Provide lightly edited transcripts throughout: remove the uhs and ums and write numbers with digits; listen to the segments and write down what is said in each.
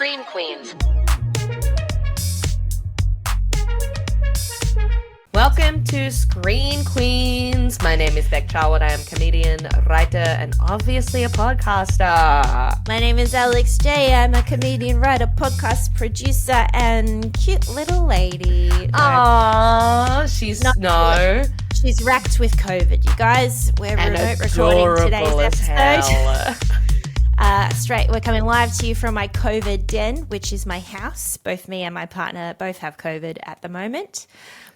Scream Queens. Welcome to Screen Queens. My name is Beck Charwood. I am a comedian, writer, and obviously a podcaster. My name is Alex J. I'm a comedian, writer, podcast producer, and cute little lady. Aww, She's racked with COVID, you guys. We're remote recording today's episode. We're coming live to you from my COVID den, which is my house. Both me and my partner both have COVID at the moment.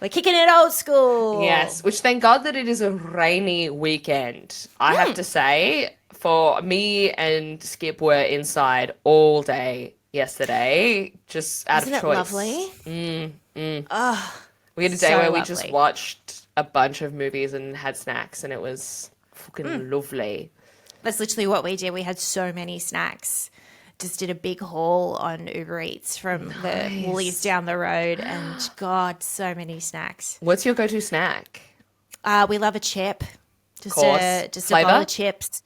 We're kicking it old school. Yes, which thank God that it is a rainy weekend. I have to say, for me and Skip were inside all day yesterday, just out Isn't of it choice. lovely? Oh, we had a day so where we lovely. just watched a bunch of movies and had snacks, and it was fucking lovely. That's literally what we did. We had so many snacks. Just did a big haul on Uber Eats from the Woolies down the road, and God, so many snacks. What's your go-to snack? We love a chip. Just Course. a Flavour? bowl of chips.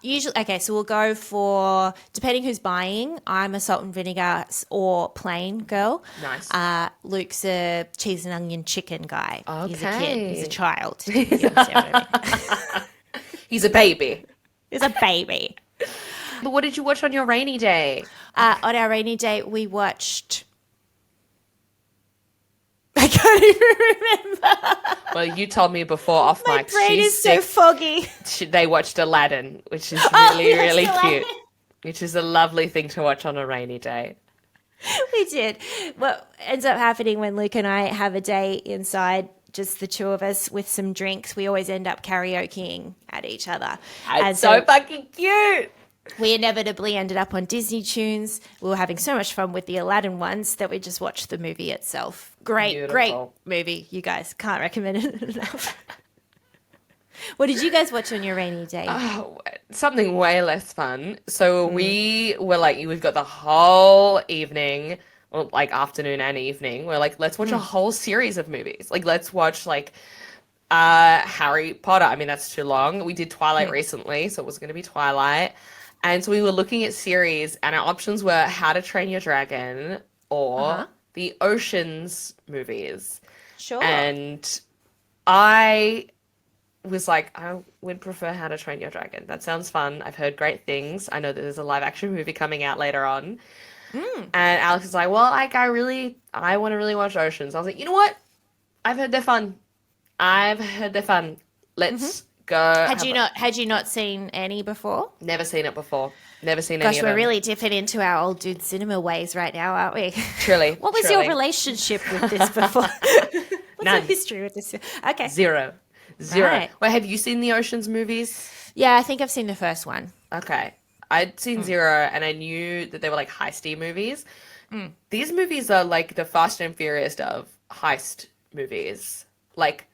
Usually, okay, so we'll go for, depending who's buying, I'm a salt and vinegar or plain girl. Nice. Luke's a cheese and onion chicken guy. He's a Okay. kid. He's a child. You understand what I mean? He's a baby. He's a baby. But what did you watch on your rainy day? On our rainy day, we watched... I can't even remember. Well, you told me before off My mic. brain She's is so sick. foggy. They watched Aladdin, which is Oh, really, we watched really Aladdin. cute. Which is a lovely thing to watch on a rainy day. We did. What ends up happening when Luke and I have a day inside, just the two of us with some drinks, we always end up karaokeing at each other. And It's so fucking cute. we inevitably ended up on Disney Tunes. We were having so much fun with the Aladdin ones that we just watched the movie itself. Great Beautiful. movie. You guys can't recommend it enough. What did you guys watch on your rainy day? Oh, something way less fun. So we were like, we've got the whole evening, or like afternoon and evening. We're like, let's watch a whole series of movies. Like, let's watch like Harry Potter. I mean, that's too long. We did Twilight recently, so it was going to be Twilight. And so we were looking at series, and our options were How to Train Your Dragon or the Oceans movies. Sure. And I was like, I would prefer How to Train Your Dragon. That sounds fun. I've heard great things. I know that there's a live action movie coming out later on. And Alex is like, well, like, I want to really watch Oceans. I was like, you know what? I've heard they're fun. Let's go. Had you not seen any before? Never seen it before. Never seen any Gosh, of we're them. really dipping into our old dude cinema ways right now, aren't we? Truly. What was truly. your relationship with this before? What's None. your history with this? Okay. Zero. Right. Wait, have you seen the Oceans movies? Yeah, I think I've seen the first one. Okay. I'd seen Zero, and I knew that they were like heisty movies. These movies are like the Fast and Furious of heist movies. Like,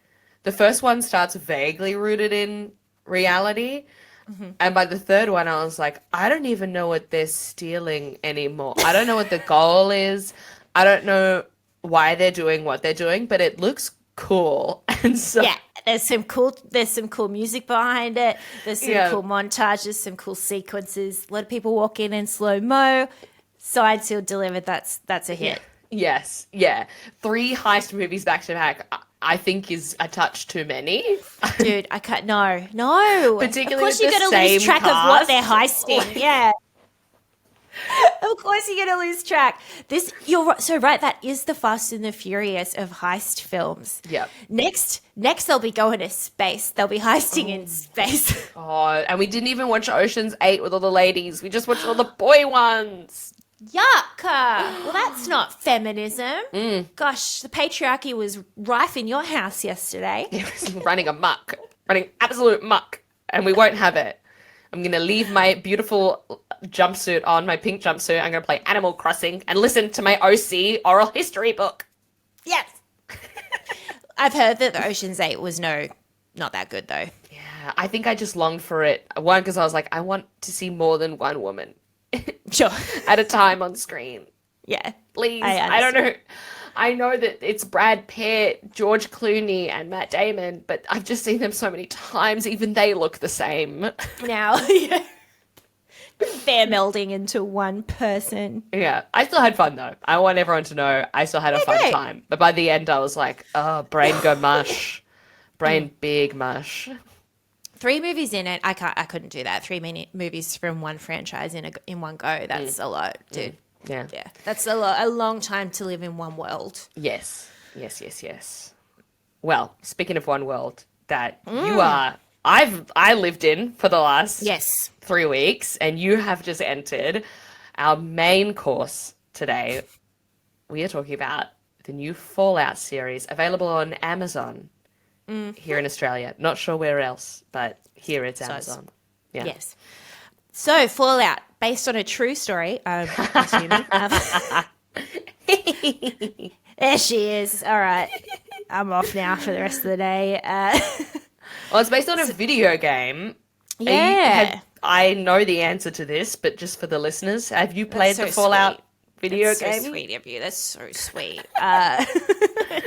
the first one starts vaguely rooted in reality. And by the third one, I was like, I don't even know what they're stealing anymore. I don't know what the goal is. I don't know why they're doing what they're doing, but it looks cool. And so Yeah, there's some cool music behind it. There's some cool montages, some cool sequences. A lot of people walk in slow-mo. Signed, sealed, delivered. That's a hit. Yes, yeah. 3 heist movies back to back, I think is a touch too many. Dude, I can't. No. Particularly of course, with you're the gonna lose same track of what cast. they're heisting. Yeah. Of course, you're gonna lose track. You're so right. That is the Fast and the Furious of heist films. Yep. Next, they'll be going to space. They'll be heisting in space. Oh, and we didn't even watch Ocean's 8 with all the ladies. We just watched all the boy ones. Yuck! Well, that's not feminism. Gosh, the patriarchy was rife in your house yesterday. It was running amok, running absolute muck, and we won't have it. I'm going to leave my beautiful jumpsuit on, my pink jumpsuit. I'm going to play Animal Crossing and listen to my OC oral history book. Yes. I've heard that the Ocean's 8 was not that good though. Yeah, I think I just longed for it. One, because I was like, I want to see more than one woman Sure. at a time on screen. Yeah. Please. I I don't know. I know that it's Brad Pitt, George Clooney, and Matt Damon, but I've just seen them so many times. Even they look the same. Now, yeah. They're melding into one person. Yeah, I still had fun though. I want everyone to know I still had a fun time. But by the end, I was like, oh, brain go mush, brain big mush. 3 movies in it. I couldn't do that. 3 movies from one franchise in one go. That's a lot, dude. Yeah. That's a long time to live in one world. Yes. Well, speaking of one world that I lived in for the last 3 weeks, and you have just entered our main course today. We are talking about the new Fallout series available on Amazon here in Australia. Not sure where else, but here it's Amazon. Yeah. Yes. So Fallout, based on a true story, I'm assuming. There she is. All right. I'm off now for the rest of the day. Well, it's based on a video game. Yeah. I know the answer to this, but just for the listeners, have you played the Fallout video game? So sweet of you. That's so sweet.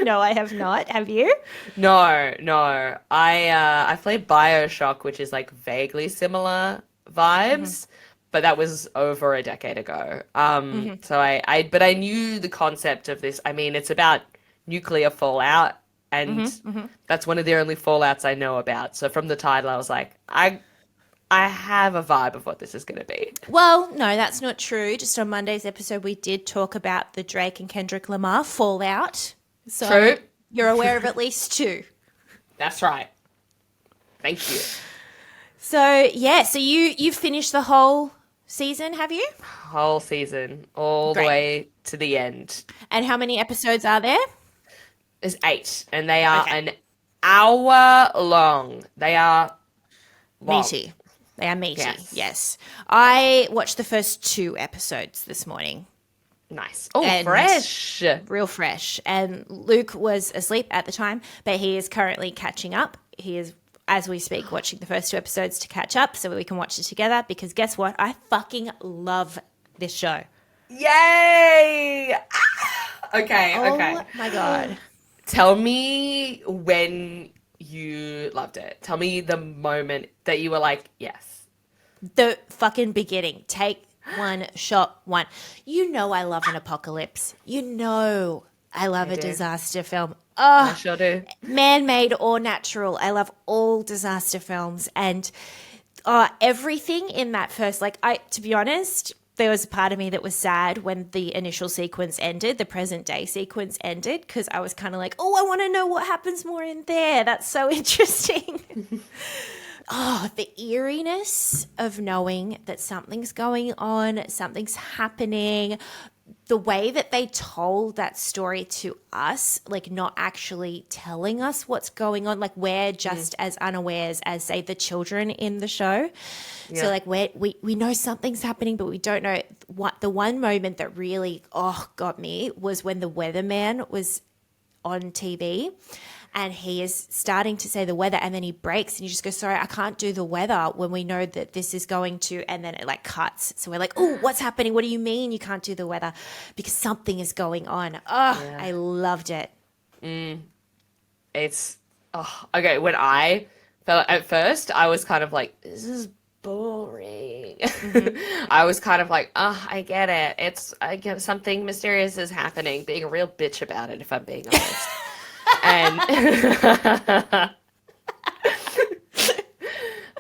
No, I have not. Have you? No. I played BioShock, which is like vaguely similar vibes, but that was over a decade ago. So I knew the concept of this. I mean, it's about nuclear fallout, and that's one of the only Fallouts I know about. So from the title, I was like, I have a vibe of what this is going to be. Well, no, that's not true. Just on Monday's episode, we did talk about the Drake and Kendrick Lamar Fallout. So True. You're aware of at least 2. That's right. Thank you. So you finished the whole season, have you? Whole season, all the way to the end. And how many episodes are there? There's 8, and they are an hour long. They are long. Meaty. They are meaty, yes. I watched the first 2 episodes this morning. Nice. Oh, fresh. Real fresh. And Luke was asleep at the time, but he is currently catching up. He is, as we speak, watching the first 2 episodes to catch up so we can watch it together, because guess what? I fucking love this show. Yay! Okay. Oh my God. Tell me when you loved it. Tell me the moment that you were like, yes. The fucking beginning. Take 1, shot 1. You know I love an apocalypse. You know I love a disaster film. Oh, I sure do. Man-made or natural. I love all disaster films. And everything in that first, to be honest, there was a part of me that was sad when the initial sequence ended, the present day sequence ended, because I was kind of like, oh, I want to know what happens more in there. That's so interesting. The eeriness of knowing that something's going on, something's happening. The way that they told that story to us, like not actually telling us what's going on, like we're just as unawares as, say, the children in the show. Yeah. So like we know something's happening, but we don't know what. The one moment that really got me was when the weatherman was on TV. And he is starting to say the weather, and then he breaks and you just go, sorry, I can't do the weather, when we know that this is going to, and then it like cuts. So we're like, oh, what's happening? What do you mean you can't do the weather? Because something is going on. I loved it. It's, okay. When I felt at first, I was kind of like, this is boring. I was kind of like, I get it. I get something mysterious is happening, being a real bitch about it, if I'm being honest. And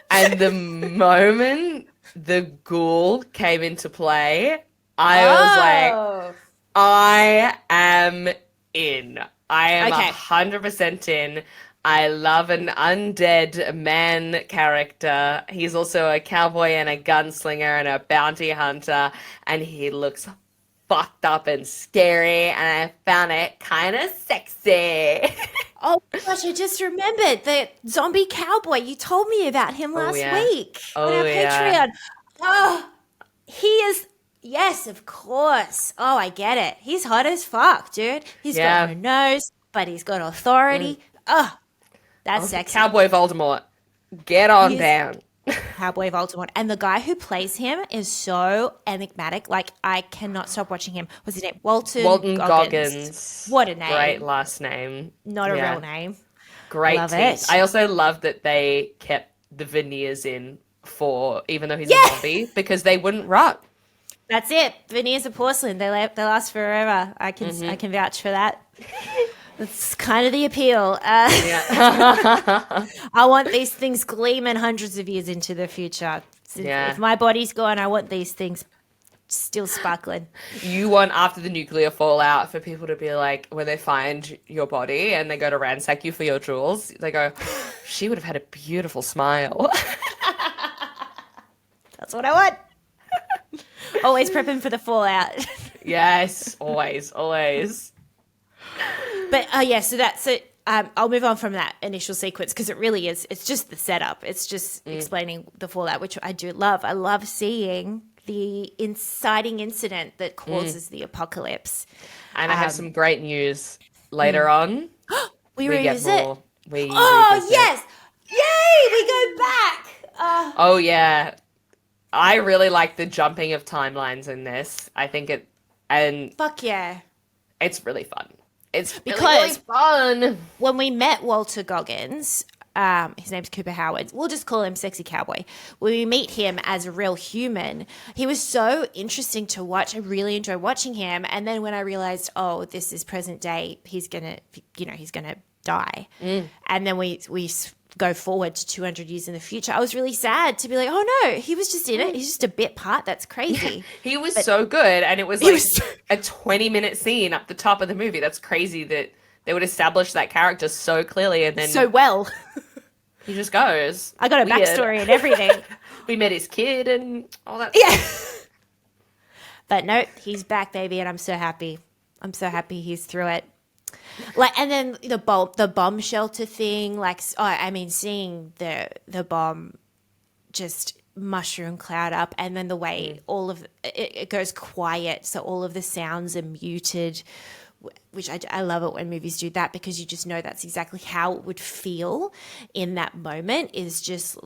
and the moment the ghoul came into play, I was like, I am in. I am 100% in. I love an undead man character. He's also a cowboy and a gunslinger and a bounty hunter, and he looks fucked up and scary, and I found it kind of sexy. Oh my gosh, I just remembered the zombie cowboy. You told me about him last week on our Patreon. Oh, he is, yes, of course. Oh, I get it. He's hot as fuck, dude. He's got no nose, but he's got authority. Oh, that's sexy. Cowboy Voldemort. Get on down. Cowboy Voldemort. And the guy who plays him is so enigmatic. Like, I cannot stop watching him. What's his name? Walton Goggins. What a name. Great last name. Not a real name. Great love team. it. I also love that they kept the veneers in for, even though he's a zombie, because they wouldn't rot. That's it. Veneers of porcelain. They last forever. I can vouch for that. That's kind of the appeal. I want these things gleaming hundreds of years into the future. If my body's gone, I want these things still sparkling. You want, after the nuclear fallout, for people to be like, when they find your body and they go to ransack you for your jewels, they go, she would have had a beautiful smile. That's what I want. Always prepping for the fallout. Yes, always. But so that's it. I'll move on from that initial sequence because it really is. It's just the setup. It's just explaining the fallout, which I do love. I love seeing the inciting incident that causes the apocalypse. And I have some great news later on. we revisit. Get more. Yes! Yay! We go back. Oh yeah, I really like the jumping of timelines in this. I think fuck yeah, it's really fun. It's because really fun. When we met Walter Goggins, his name's Cooper Howard. We'll just call him Sexy Cowboy. When we meet him as a real human, he was so interesting to watch. I really enjoyed watching him. And then when I realized, oh, this is present day, he's gonna die. And then we go forward to 200 years in the future. I was really sad to be like, oh no, he was just in it. He's just a bit part. That's crazy. He was so good. And it was like a 20-minute scene up the top of the movie. That's crazy that they would establish that character so clearly and then so well. He just goes. I got a backstory and everything. We met his kid and all that stuff. But no, he's back, baby, and I'm so happy. I'm so happy he's through it. Like, and then the bomb shelter thing, like, seeing the bomb just mushroom cloud up, and then the way all of it goes quiet, so all of the sounds are muted, which I love it when movies do that, because you just know that's exactly how it would feel in that moment, is just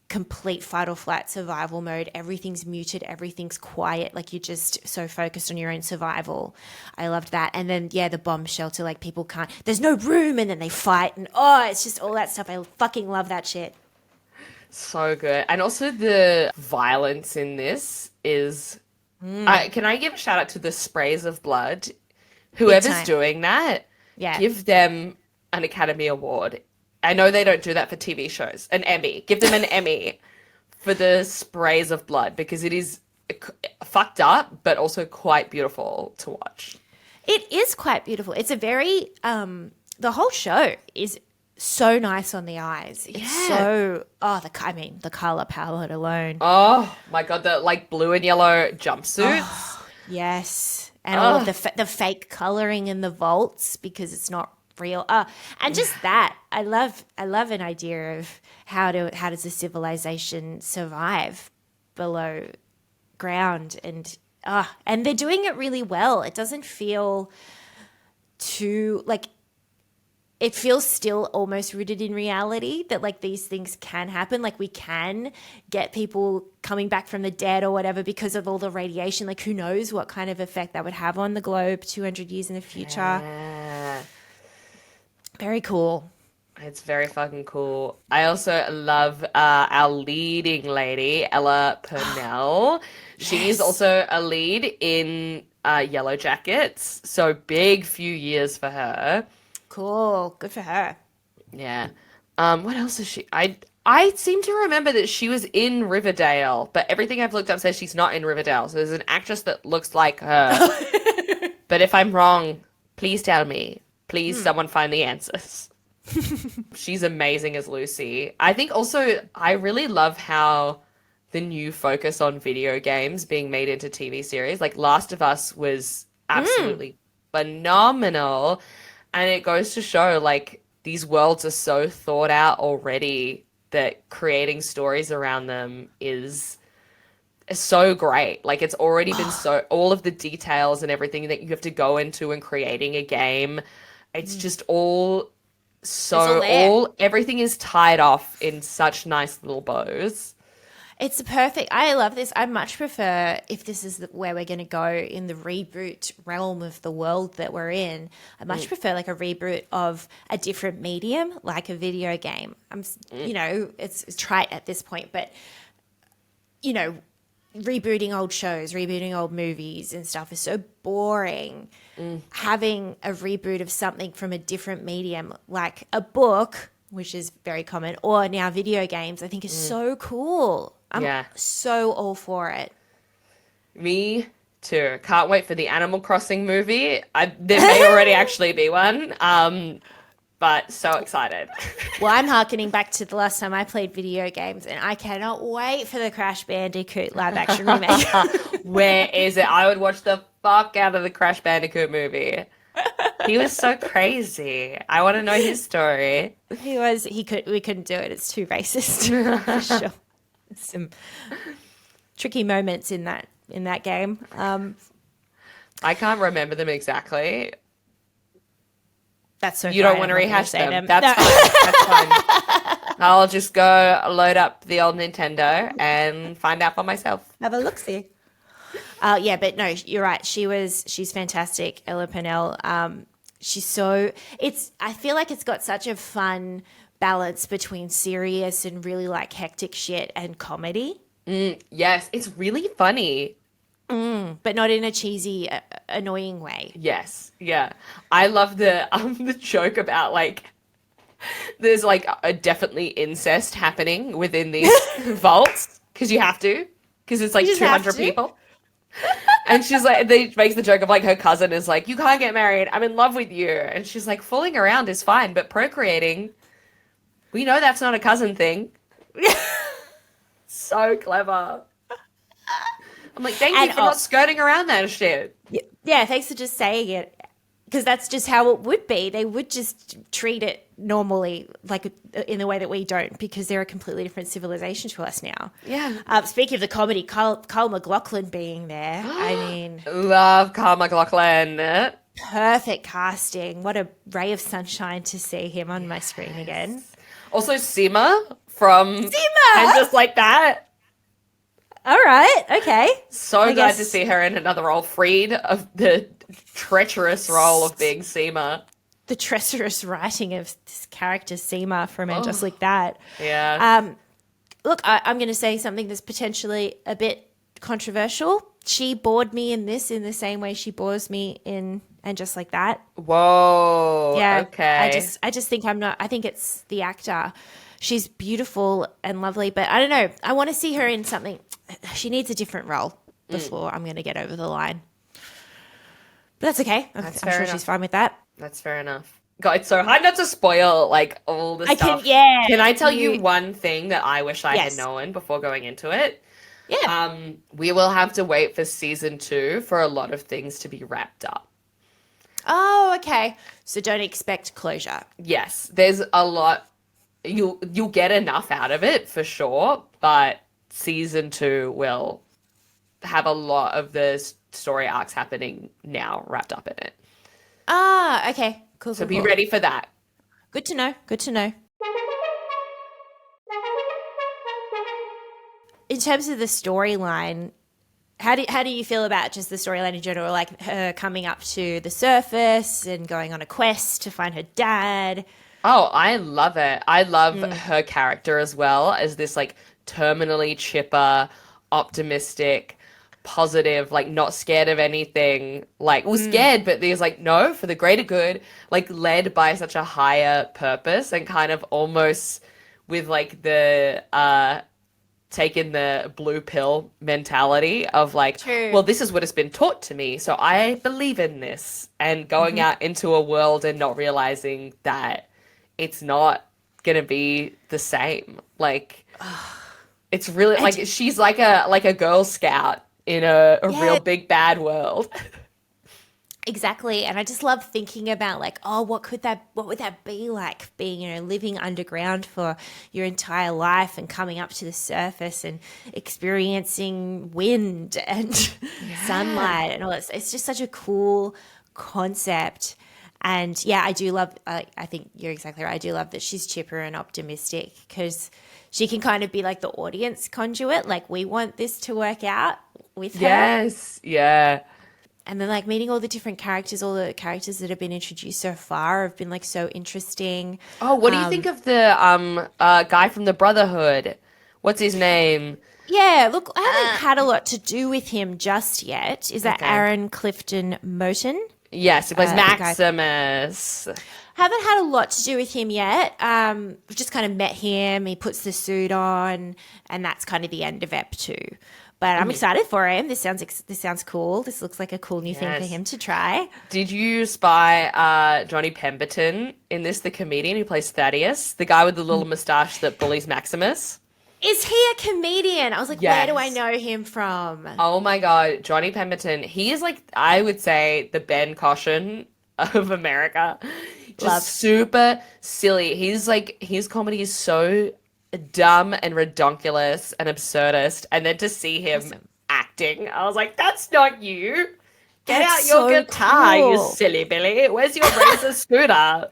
complete fight or flight survival mode. Everything's muted, everything's quiet, like you're just so focused on your own survival. I loved that. And then the bomb shelter, like people can't, there's no room, and then they fight, and it's just all that stuff. I fucking love that shit. So good. And also the violence in this is can I give a shout out to the sprays of blood? Whoever's doing that, give them an Academy Award. I know they don't do that for TV shows. An Emmy. Give them an Emmy for the sprays of blood, because it is fucked up, but also quite beautiful to watch. It is quite beautiful. It's a very, the whole show is so nice on the eyes. It's so, the color palette alone. Oh my God, the like blue and yellow jumpsuits. Yes. And all of the fake coloring in the vaults, because it's not real. And just that, I love an idea of how does a civilization survive below ground, and they're doing it really well. It doesn't feel too like, it feels still almost rooted in reality, that like these things can happen. Like we can get people coming back from the dead or whatever because of all the radiation. Like who knows what kind of effect that would have on the globe 200 years in the future. Yeah. Very cool. It's very fucking cool. I also love our leading lady, Ella Purnell. She's also a lead in Yellow Jackets. So big few years for her. Cool. Good for her. Yeah. What else is she? I seem to remember that she was in Riverdale, but everything I've looked up says she's not in Riverdale. So there's an actress that looks like her. But if I'm wrong, please tell me. Please, someone find the answers. She's amazing as Lucy. I think also I really love how the new focus on video games being made into TV series, like Last of Us was absolutely phenomenal. And it goes to show like these worlds are so thought out already that creating stories around them is so great. Like it's already been all of the details and everything that you have to go into in creating a game. It's just everything is tied off in such nice little bows. It's perfect. I love this. I much prefer, if this is where we're going to go in the reboot realm of the world that we're in, I much prefer like a reboot of a different medium, like a video game. You know, it's trite at this point, but, you know, rebooting old shows, rebooting old movies and stuff is so boring. Having a reboot of something from a different medium, like a book, which is very common, or now video games, I think is so cool. I'm so all for it. Me too. Can't wait for the Animal Crossing movie. There may already actually be one, but so excited. Well, I'm harkening back to the last time I played video games, and I cannot wait for the Crash Bandicoot live-action remake. Where is it? I would watch the fuck out of the Crash Bandicoot movie. He was so crazy. I want to know his story. We couldn't do it. It's too racist. For sure. Some tricky moments in that game. I can't remember them exactly. That's so You don't want to rehash them. That's fine. That's fine. I'll just go load up the old Nintendo and find out for myself. Have a look-see. Yeah, but no, you're right. She's fantastic, Ella Purnell. I feel like it's got such a fun balance between serious and really like hectic shit and comedy. Yes, it's really funny. But not in a cheesy, annoying way. Yes, yeah. I love the joke about like there's like a definitely incest happening within these vaults because you have to because it's like 200 people. And she's like, they makes the joke of like her cousin is like, you can't get married. I'm in love with you. And she's like, fooling around is fine, but procreating, we know that's not a cousin thing. So clever. I'm like, thank you for not skirting around that shit. Yeah, thanks for just saying it. Because that's just how it would be. They would just treat it normally, like in the way that we don't, because they're a completely different civilization to us now. Yeah. Speaking of the comedy, Kyle MacLachlan being there, I mean... Love Kyle MacLachlan. Perfect casting. What a ray of sunshine to see him on my screen again. Also, Seema from... And Just Like That. All right, okay. So glad to see her in another role, freed of the treacherous role of being Seema. The treacherous writing of this character, Seema, from And Just Like That. Yeah. Look, I'm going to say something that's potentially a bit controversial. She bored me in this in the same way she bores me in And Just Like That. Whoa. Yeah. Okay. I just think I think it's the actor. She's beautiful and lovely, but I don't know. I want to see her in something. She needs a different role before I'm going to get over the line. But that's okay. I'm sure she's fine with that. That's fair enough. God, it's so hard not to spoil like all the stuff. Can I tell you one thing that I wish I had known before going into it? Yeah. We will have to wait for season 2 for a lot of things to be wrapped up. Oh, okay. So don't expect closure. Yes, there's a lot. You'll get enough out of it for sure, but season 2 will have a lot of the story arcs happening now wrapped up in it. Ah, okay. Cool. So be ready for that. Good to know. Good to know. In terms of the storyline, how do you feel about just the storyline in general? Like her coming up to the surface and going on a quest to find her dad. Oh, I love it. I love her character as well as this like terminally chipper, optimistic, positive, like not scared of anything. Like, well, scared, but there's like, no, for the greater good, like led by such a higher purpose and kind of almost with like the taking the blue pill mentality of like, well, this is what has been taught to me, so I believe in this, and going out into a world and not realizing that it's not gonna be the same. Like, it's really like she's like a Girl Scout in a real big bad world. Exactly. And I just love thinking about like, oh, what would that be like being, living underground for your entire life and coming up to the surface and experiencing wind and sunlight and all that. It's just such a cool concept. And yeah, I do love, I think you're exactly right. I do love that she's chipper and optimistic because she can kind of be like the audience conduit. Like, we want this to work out with her. Yes. Yeah. And then like meeting all the different characters, all the characters that have been introduced so far have been like so interesting. Oh, what do you think of the guy from the Brotherhood? What's his name? Yeah, look, I haven't had a lot to do with him just yet. Is that Okay. Aaron Clifton Moten? Yes, he plays the guy- Maximus. Haven't had a lot to do with him yet. We've just kind of met him. He puts the suit on, and that's kind of the end of Ep 2. But I'm excited for him. This sounds cool. This looks like a cool new thing for Yes. him to try. Did you spy Johnny Pemberton in this, the comedian who plays Thaddeus, the guy with the little moustache that bullies Maximus? Is he a comedian? I was like, where do I Yes. know him from? Oh my God, Johnny Pemberton. He is like, I would say, the Ben Caution of America. Just Love. super silly. He's like, his comedy is so dumb and redonkulous and absurdist. And then to see him acting, I was like, that's not you. Get That's out your so guitar, you cool. silly Billy. Where's your razor scooter?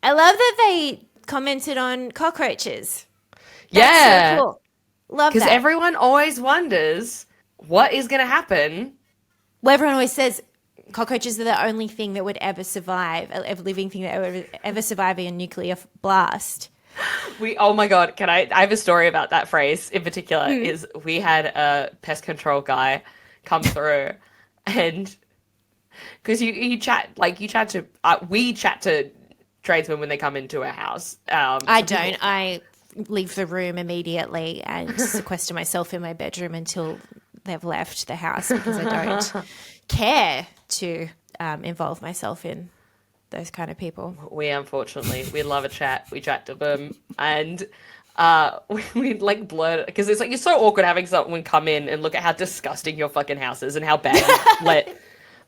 I love that they commented on cockroaches. Yeah. So cool. Love Because that. everyone always wonders what is going to happen. Well, everyone always says cockroaches are the only thing that would ever survive, a living thing that would ever survive a nuclear blast. Oh my God, I have a story about that phrase in particular. Is we had a pest control guy come through, and because we chat to tradesmen when they come into a house. I don't. I leave the room immediately and sequester myself in my bedroom until they've left the house because I don't care to involve myself in those kind of people. We unfortunately we love a chat. We chat to them, and we like blur because it's like you're so awkward having someone come in and look at how disgusting your fucking house is and how bad you let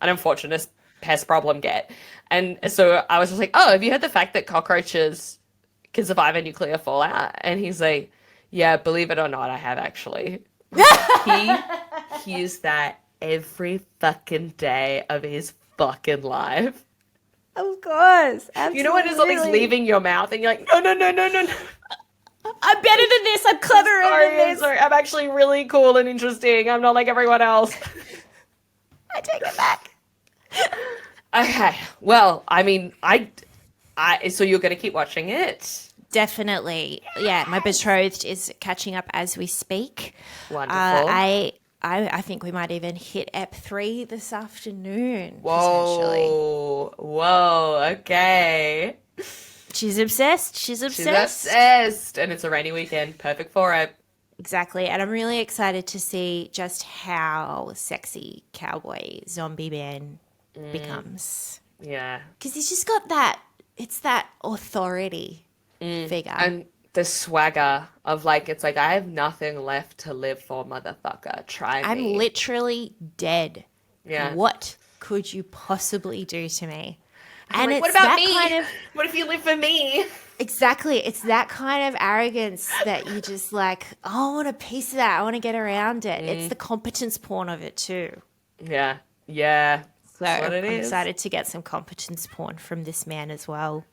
an unfortunate pest problem get. And so I was just like, oh, have you heard the fact that cockroaches can survive a nuclear fallout? And he's like, yeah, believe it or not, I have actually. He hears that every fucking day of his fucking life. Of course. Absolutely. You know when something's leaving your mouth and you're like, no. I'm better than this. I'm cleverer than this. Sorry, I'm actually really cool and interesting. I'm not like everyone else. I take it back. Okay. Well, I mean, so you're going to keep watching it? Definitely. Yeah, my betrothed is catching up as we speak. Wonderful. I think we might even hit Ep 3 this afternoon. Potentially. Whoa. Okay. She's obsessed. She's She's obsessed. And it's a rainy weekend. Perfect for it. Exactly. And I'm really excited to see just how sexy cowboy zombie man becomes. Yeah. Because he's just got that, it's that authority figure. And the swagger of like, it's like, I have nothing left to live for, motherfucker. Try me. I'm literally dead. Yeah. What could you possibly do to me? And Like, it's what about that me? kind of What if you live for me? exactly. It's that kind of arrogance that you just like, oh, I want a piece of that. I want to get around it. It's the competence porn of it too. Yeah. Yeah. So That's what it I'm is. excited to get some competence porn from this man as well.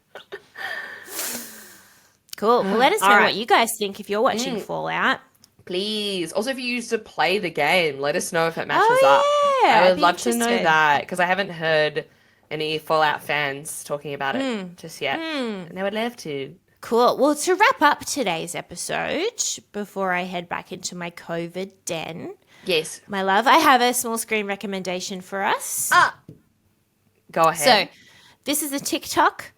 Cool. Well, let us know All right. what you guys think if you're watching Fallout. Please. Also, if you used to play the game, let us know if it matches Oh, up. yeah, I I'd would be love to know interested. that because I haven't heard any Fallout fans talking about it just yet. And I would love to. Cool. Well, to wrap up today's episode, before I head back into my COVID den, Yes. my love, I have a small screen recommendation for us. Go ahead. So, this is a TikTok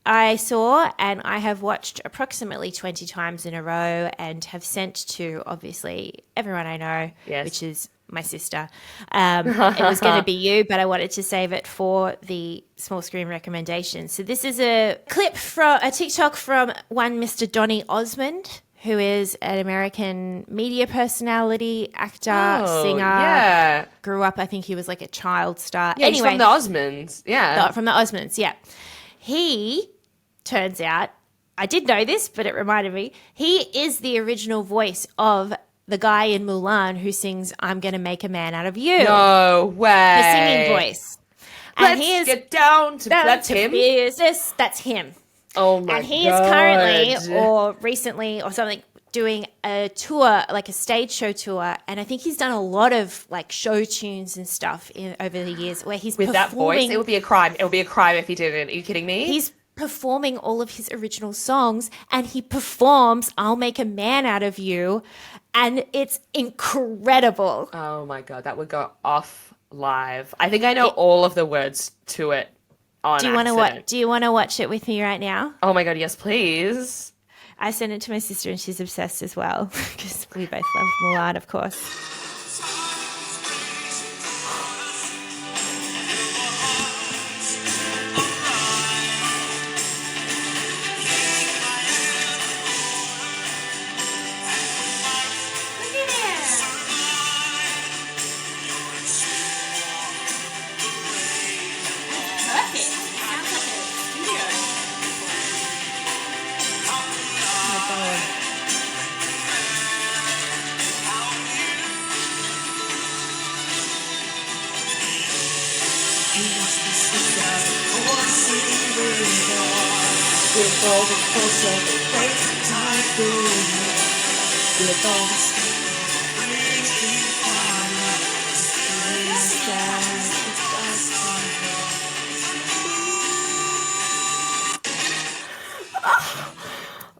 I saw and I have watched approximately 20 times in a row and have sent to, obviously, everyone I know, Yes. which is my sister. It was going to be you, but I wanted to save it for the small screen recommendation. So this is a clip from a TikTok from one Mr. Donny Osmond, who is an American media personality, actor, singer. Yeah. Grew up, I think he was like a child star. Yeah, anyway, he's from the Osmonds. Yeah. from the Osmonds, yeah. He, turns out, I did know this, but it reminded me, he is the original voice of the guy in Mulan who sings I'm Gonna Make a Man Out of You. No way. The singing voice. And Let's he is get down to that's to him. business. That's him. Oh my god. And he is currently, or recently, or something, doing a tour, like a stage show tour, and I think he's done a lot of like show tunes and stuff over the years where he's with that voice. It would be a crime. It would be a crime if he didn't. Are you kidding me? He's performing all of his original songs, and he performs "I'll Make a Man Out of You," and it's incredible. Oh my God, that would go off live. I think I know all of the words to it. Do you want to watch it with me right now? Oh my God, yes, please. I sent it to my sister and she's obsessed as well because we both love Mulan, of course.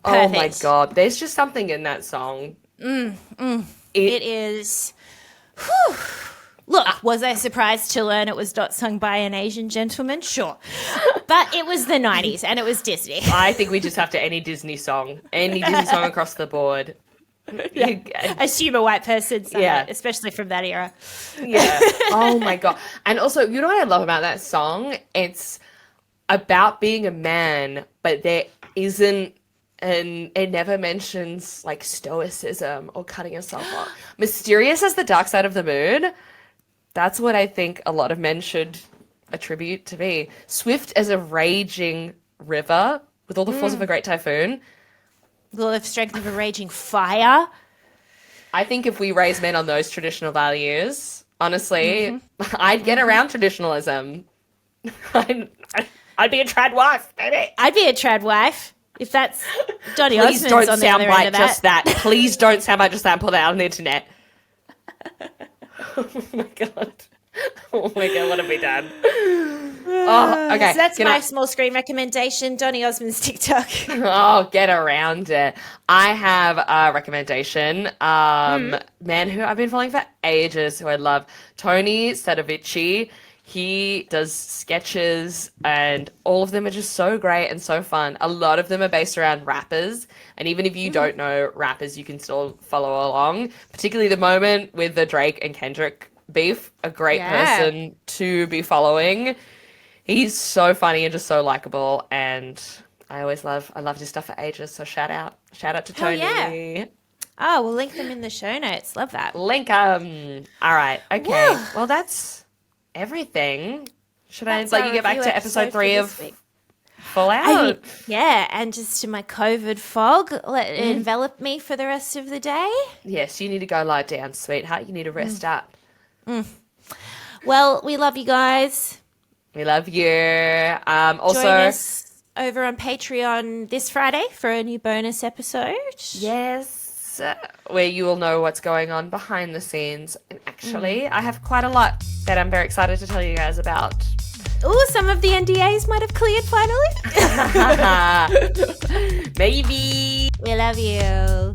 Oh my God, there's just something in that song. It is. Whew. Look, was I surprised to learn it was not sung by an Asian gentleman? Sure. But it was the 90s and it was Disney. I think we just have to any Disney song across the board. Yeah. Assume a white person sang it, especially from that era. Yeah. Oh my God. And also, you know what I love about that song? It's about being a man, but there isn't, and it never mentions like stoicism or cutting yourself off. Mysterious as the dark side of the moon. That's what I think a lot of men should attribute to me. Swift as a raging river with all the force of a great typhoon. With all the strength of a raging fire. I think if we raise men on those traditional values, honestly, I'd get around traditionalism. I'd be a trad wife, baby. I'd be a trad wife. If that's Donny Osmond's on the other end of that. Just that. Please don't sound like just that and put that out on the internet. Oh my God. Oh my God, what have we done? Oh, okay. So that's my small screen recommendation, Donny Osmond's TikTok. Oh, get around it. I have a recommendation. Man who I've been following for ages, who I love, Tony Sedovici. He does sketches and all of them are just so great and so fun. A lot of them are based around rappers. And even if you don't know rappers, you can still follow along. Particularly the moment with the Drake and Kendrick beef, a great person to be following. He's so funny and just so likable. And I loved his stuff for ages. So shout out to Tony. Yeah. Oh, we'll link them in the show notes. Love that. Link 'em. All right. Okay. Woo. Well, that's everything. Should I let you get back to episode 3 of Fallout? And just to my COVID fog, let it envelop me for the rest of the day. Yes, you need to go lie down, sweetheart. You need to rest up. Well, we love you guys. We love you. Also, join us over on Patreon this Friday for a new bonus episode. Yes, where you will know what's going on behind the scenes. And actually, I have quite a lot that I'm very excited to tell you guys about. Oh, some of the NDAs might have cleared finally. Maybe. We love you.